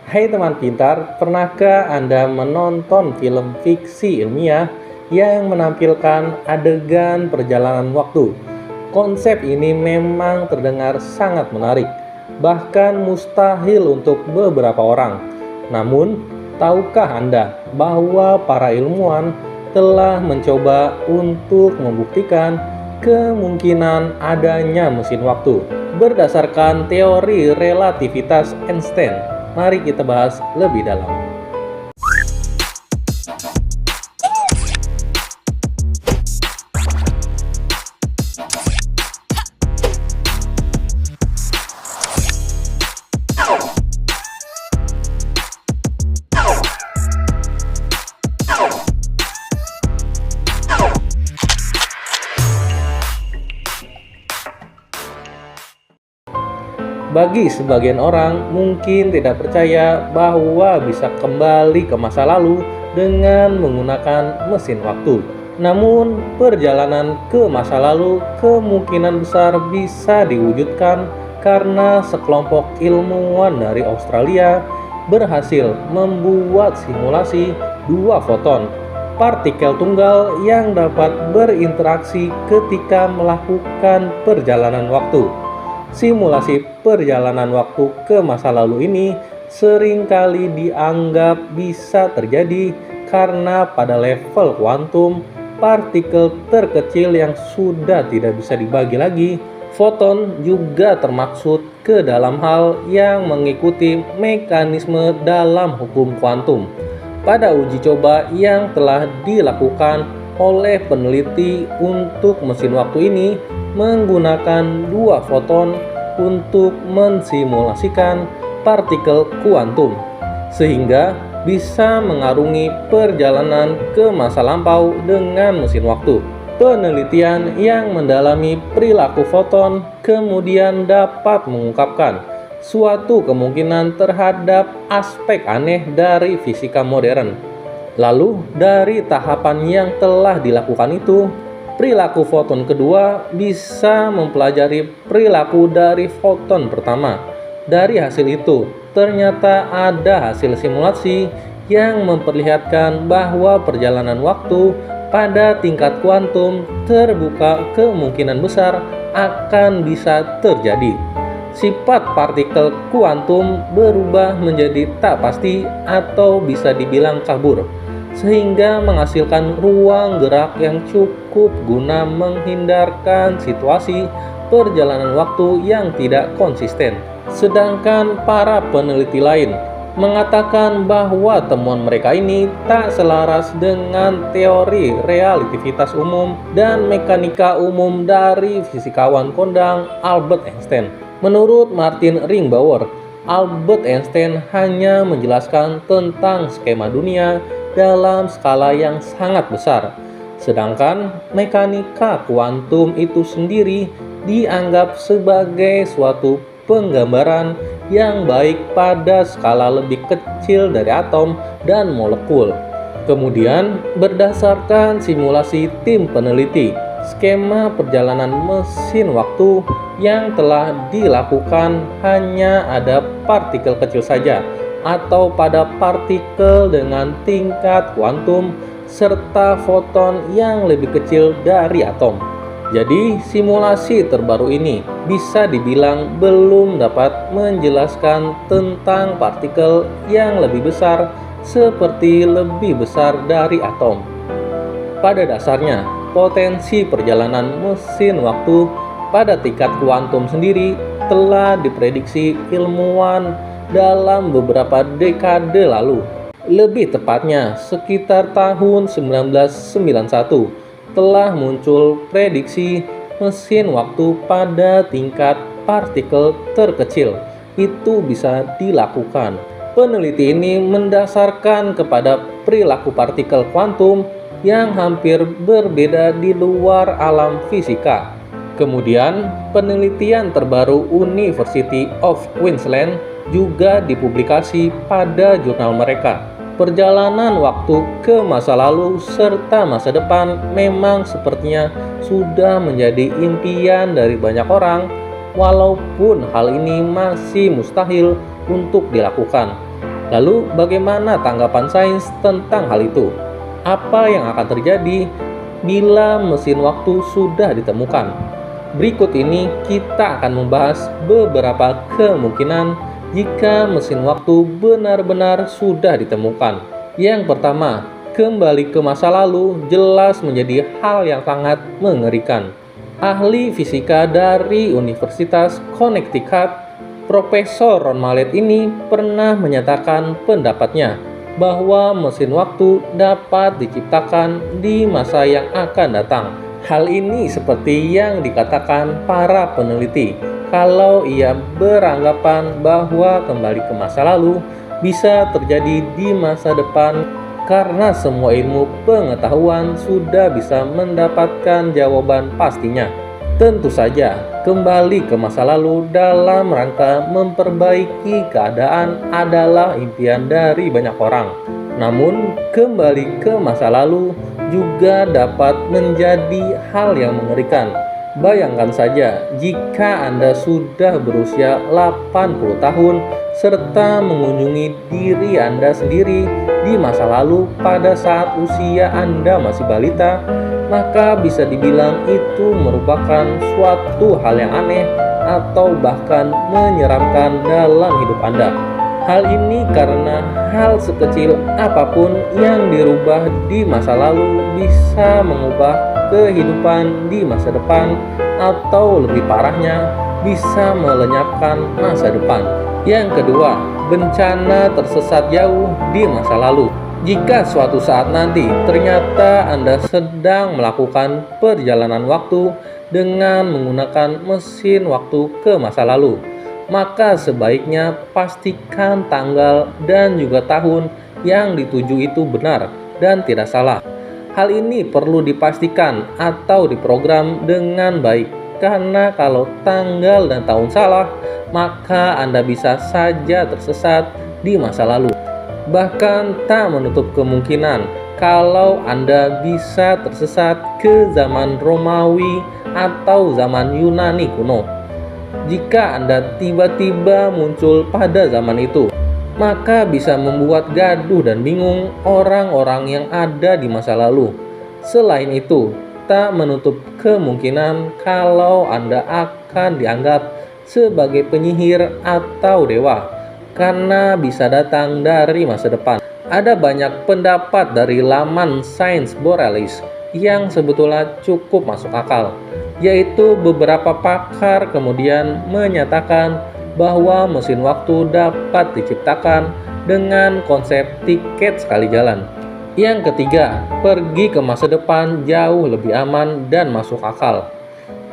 Hai teman pintar, pernahkah Anda menonton film fiksi ilmiah yang menampilkan adegan perjalanan waktu? Konsep ini memang terdengar sangat menarik, bahkan mustahil untuk beberapa orang. Namun, tahukah Anda bahwa para ilmuwan telah mencoba untuk membuktikan kemungkinan adanya mesin waktu berdasarkan teori relativitas Einstein? Mari kita bahas lebih dalam. Bagi sebagian orang, mungkin tidak percaya bahwa bisa kembali ke masa lalu dengan menggunakan mesin waktu. Namun, perjalanan ke masa lalu kemungkinan besar bisa diwujudkan karena sekelompok ilmuwan dari Australia berhasil membuat simulasi dua foton partikel tunggal yang dapat berinteraksi ketika melakukan perjalanan waktu. Simulasi perjalanan waktu ke masa lalu ini seringkali dianggap bisa terjadi karena pada level kuantum, partikel terkecil yang sudah tidak bisa dibagi lagi, foton juga termaksud ke dalam hal yang mengikuti mekanisme dalam hukum kuantum. Pada uji coba yang telah dilakukan oleh peneliti untuk mesin waktu ini menggunakan dua foton untuk mensimulasikan partikel kuantum sehingga bisa mengarungi perjalanan ke masa lampau dengan mesin waktu. Penelitian yang mendalami perilaku foton kemudian dapat mengungkapkan suatu kemungkinan terhadap aspek aneh dari fisika modern. Lalu, dari tahapan yang telah dilakukan itu, perilaku foton kedua bisa mempelajari perilaku dari foton pertama. Dari hasil itu, ternyata ada hasil simulasi yang memperlihatkan bahwa perjalanan waktu pada tingkat kuantum terbuka kemungkinan besar akan bisa terjadi. Sifat partikel kuantum berubah menjadi tak pasti atau bisa dibilang kabur, sehingga menghasilkan ruang gerak yang cukup guna menghindarkan situasi perjalanan waktu yang tidak konsisten. Sedangkan para peneliti lain mengatakan bahwa temuan mereka ini tak selaras dengan teori relativitas umum dan mekanika umum dari fisikawan kondang Albert Einstein. Menurut Martin Ringbauer, Albert Einstein hanya menjelaskan tentang skema dunia dalam skala yang sangat besar, sedangkan mekanika kuantum itu sendiri dianggap sebagai suatu penggambaran yang baik pada skala lebih kecil dari atom dan molekul. Kemudian, berdasarkan simulasi tim peneliti, skema perjalanan mesin waktu yang telah dilakukan hanya ada partikel kecil saja, atau pada partikel dengan tingkat kuantum serta foton yang lebih kecil dari atom. Jadi, simulasi terbaru ini bisa dibilang belum dapat menjelaskan tentang partikel yang lebih besar seperti lebih besar dari atom. Pada dasarnya, potensi perjalanan mesin waktu pada tingkat kuantum sendiri telah diprediksi ilmuwan dalam beberapa dekade lalu. Lebih tepatnya, sekitar tahun 1991 telah muncul prediksi mesin waktu pada tingkat partikel terkecil itu bisa dilakukan. Peneliti ini mendasarkan kepada perilaku partikel kuantum yang hampir berbeda di luar alam fisika. Kemudian, penelitian terbaru University of Queensland juga dipublikasi pada jurnal mereka. Perjalanan waktu ke masa lalu serta masa depan memang sepertinya sudah menjadi impian dari banyak orang, walaupun hal ini masih mustahil untuk dilakukan. Lalu, bagaimana tanggapan sains tentang hal itu? Apa yang akan terjadi bila mesin waktu sudah ditemukan? Berikut ini kita akan membahas beberapa kemungkinan jika mesin waktu benar-benar sudah ditemukan. Yang pertama, kembali ke masa lalu jelas menjadi hal yang sangat mengerikan. Ahli fisika dari Universitas Connecticut, Profesor Ron Mallett ini pernah menyatakan pendapatnya bahwa mesin waktu dapat diciptakan di masa yang akan datang. Hal ini seperti yang dikatakan para peneliti, kalau ia beranggapan bahwa kembali ke masa lalu bisa terjadi di masa depan karena semua ilmu pengetahuan sudah bisa mendapatkan jawaban pastinya. Tentu saja, kembali ke masa lalu dalam rangka memperbaiki keadaan adalah impian dari banyak orang. Namun, kembali ke masa lalu juga dapat menjadi hal yang mengerikan. Bayangkan saja jika Anda sudah berusia 80 tahun serta mengunjungi diri Anda sendiri di masa lalu pada saat usia Anda masih balita, maka bisa dibilang itu merupakan suatu hal yang aneh atau bahkan menyeramkan dalam hidup Anda. Hal ini karena hal sekecil apapun yang dirubah di masa lalu bisa mengubah kehidupan di masa depan, atau lebih parahnya bisa melenyapkan masa depan. Yang kedua, bencana tersesat jauh di masa lalu. Jika suatu saat nanti ternyata Anda sedang melakukan perjalanan waktu dengan menggunakan mesin waktu ke masa lalu, maka sebaiknya pastikan tanggal dan juga tahun yang dituju itu benar dan tidak salah. Hal ini perlu dipastikan atau diprogram dengan baik, karena kalau tanggal dan tahun salah, maka Anda bisa saja tersesat di masa lalu. Bahkan tak menutup kemungkinan kalau Anda bisa tersesat ke zaman Romawi atau zaman Yunani kuno. Jika Anda tiba-tiba muncul pada zaman itu, maka bisa membuat gaduh dan bingung orang-orang yang ada di masa lalu. Selain itu, tak menutup kemungkinan kalau Anda akan dianggap sebagai penyihir atau dewa, karena bisa datang dari masa depan. Ada banyak pendapat dari laman Science Borealis yang sebetulnya cukup masuk akal, yaitu beberapa pakar kemudian menyatakan bahwa mesin waktu dapat diciptakan dengan konsep tiket sekali jalan. Yang ketiga, pergi ke masa depan jauh lebih aman dan masuk akal.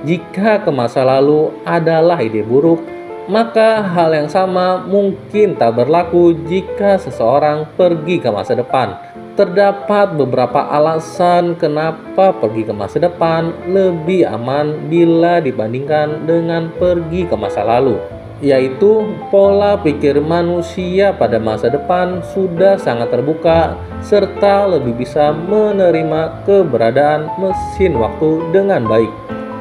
Jika ke masa lalu adalah ide buruk, maka hal yang sama mungkin tak berlaku jika seseorang pergi ke masa depan. Terdapat beberapa alasan kenapa pergi ke masa depan lebih aman bila dibandingkan dengan pergi ke masa lalu, yaitu pola pikir manusia pada masa depan sudah sangat terbuka serta lebih bisa menerima keberadaan mesin waktu dengan baik.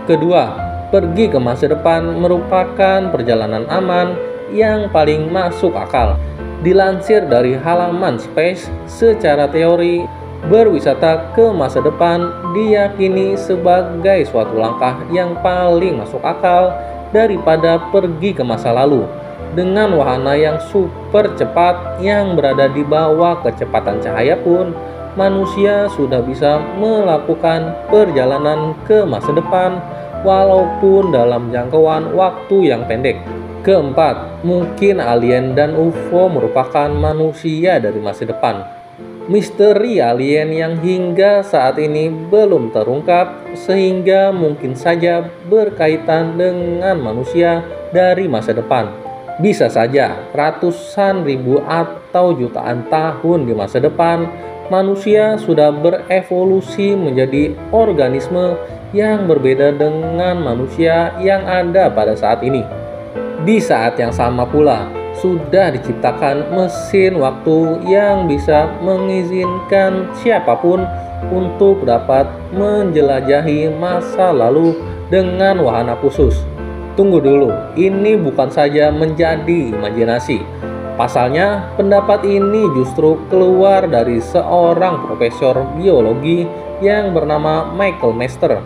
Kedua, pergi ke masa depan merupakan perjalanan aman yang paling masuk akal. Dilansir dari halaman Space, secara teori, berwisata ke masa depan diyakini sebagai suatu langkah yang paling masuk akal daripada pergi ke masa lalu. Dengan wahana yang super cepat yang berada di bawah kecepatan cahaya pun, manusia sudah bisa melakukan perjalanan ke masa depan walaupun dalam jangkauan waktu yang pendek. Keempat, mungkin alien dan UFO merupakan manusia dari masa depan. Misteri alien yang hingga saat ini belum terungkap sehingga mungkin saja berkaitan dengan manusia dari masa depan. Bisa saja ratusan ribu atau jutaan tahun di masa depan, manusia sudah berevolusi menjadi organisme yang berbeda dengan manusia yang ada pada saat ini. Di saat yang sama pula, sudah diciptakan mesin waktu yang bisa mengizinkan siapapun untuk dapat menjelajahi masa lalu dengan wahana khusus. Tunggu dulu, ini bukan saja menjadi imajinasi. Pasalnya, pendapat ini justru keluar dari seorang profesor biologi yang bernama Michael Mester,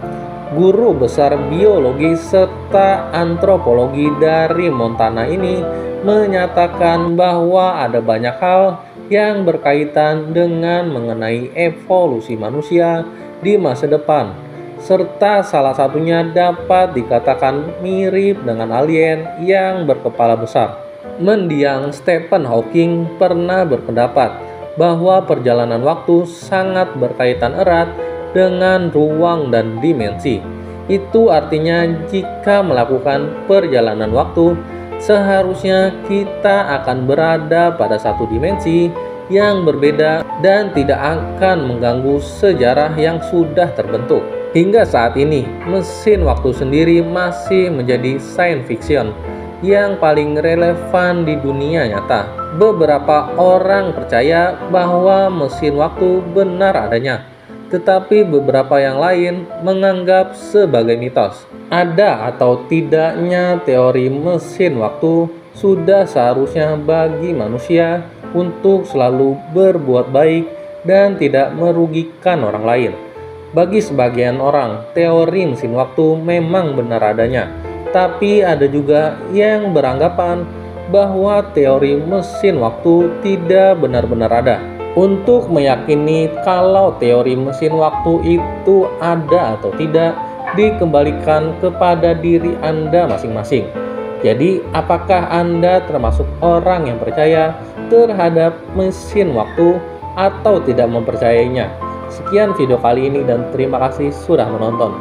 guru besar biologi serta antropologi dari Montana ini menyatakan bahwa ada banyak hal yang berkaitan dengan mengenai evolusi manusia di masa depan, serta salah satunya dapat dikatakan mirip dengan alien yang berkepala besar. Mendiang Stephen Hawking pernah berpendapat bahwa perjalanan waktu sangat berkaitan erat dengan ruang dan dimensi. Itu artinya jika melakukan perjalanan waktu, seharusnya kita akan berada pada satu dimensi yang berbeda dan tidak akan mengganggu sejarah yang sudah terbentuk. Hingga saat ini, mesin waktu sendiri masih menjadi science fiction yang paling relevan di dunia nyata. Beberapa orang percaya bahwa mesin waktu benar adanya, tetapi beberapa yang lain menganggap sebagai mitos. Ada atau tidaknya teori mesin waktu sudah seharusnya bagi manusia untuk selalu berbuat baik dan tidak merugikan orang lain. Bagi sebagian orang, teori mesin waktu memang benar adanya, tapi ada juga yang beranggapan bahwa teori mesin waktu tidak benar-benar ada. Untuk meyakini kalau teori mesin waktu itu ada atau tidak, dikembalikan kepada diri Anda masing-masing. Jadi, apakah Anda termasuk orang yang percaya terhadap mesin waktu atau tidak mempercayainya? Sekian video kali ini dan terima kasih sudah menonton.